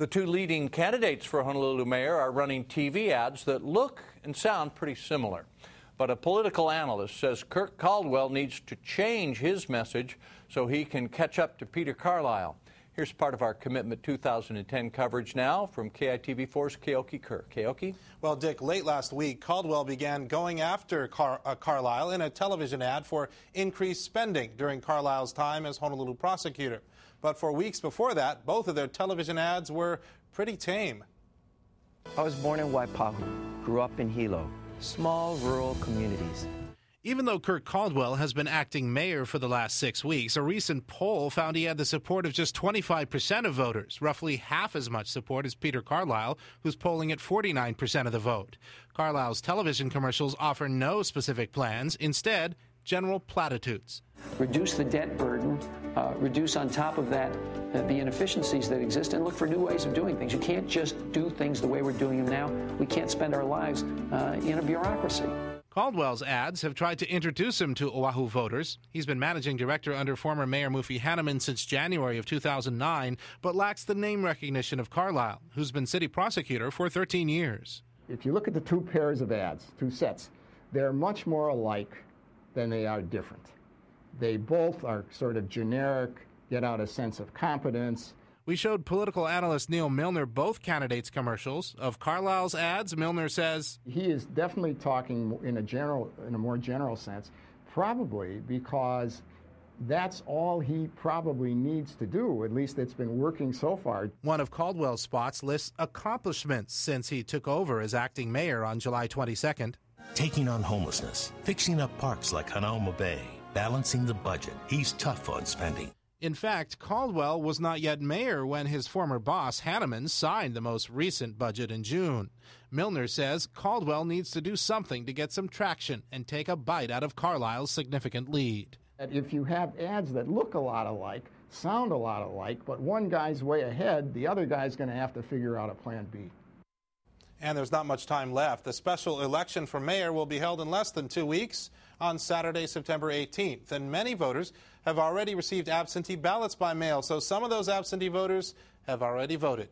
The two leading candidates for Honolulu mayor are running TV ads that look and sound pretty similar. But a political analyst says Kirk Caldwell needs to change his message so he can catch up to Peter Carlisle. Here's part of our Commitment 2010 coverage now from KITV4's Keoki Kerr. Keoki? Well, Dick, late last week, Caldwell began going after Carlisle in a television ad for increased spending during Carlisle's time as Honolulu prosecutor. But for weeks before that, both of their television ads were pretty tame. I was born in Waipahu, grew up in Hilo, small rural communities. Even though Kirk Caldwell has been acting mayor for the last 6 weeks, a recent poll found he had the support of just 25% of voters, roughly half as much support as Peter Carlisle, who's polling at 49% of the vote. Carlisle's television commercials offer no specific plans, instead, general platitudes. Reduce the debt burden, reduce on top of that the inefficiencies that exist, and look for new ways of doing things. You can't just do things the way we're doing them now. We can't spend our lives in a bureaucracy. Caldwell's ads have tried to introduce him to Oahu voters. He's been managing director under former Mayor Mufi Hanneman since January of 2009, but lacks the name recognition of Carlisle, who's been city prosecutor for 13 years. If you look at the two pairs of ads, two sets, they're much more alike than they are different. They both are sort of generic, get out a sense of competence. We showed political analyst Neil Milner both candidates' commercials. Of Carlisle's ads, Milner says he is definitely talking in a more general sense, probably because that's all he probably needs to do. At least it's been working so far. One of Caldwell's spots lists accomplishments since he took over as acting mayor on July 22nd. Taking on homelessness, fixing up parks like Hanauma Bay, balancing the budget. He's tough on spending. In fact, Caldwell was not yet mayor when his former boss, Hanneman, signed the most recent budget in June. Milner says Caldwell needs to do something to get some traction and take a bite out of Carlisle's significant lead. If you have ads that look a lot alike, sound a lot alike, but one guy's way ahead, the other guy's going to have to figure out a plan B. And there's not much time left. The special election for mayor will be held in less than 2 weeks on Saturday, September 18th. And many voters have already received absentee ballots by mail, so some of those absentee voters have already voted.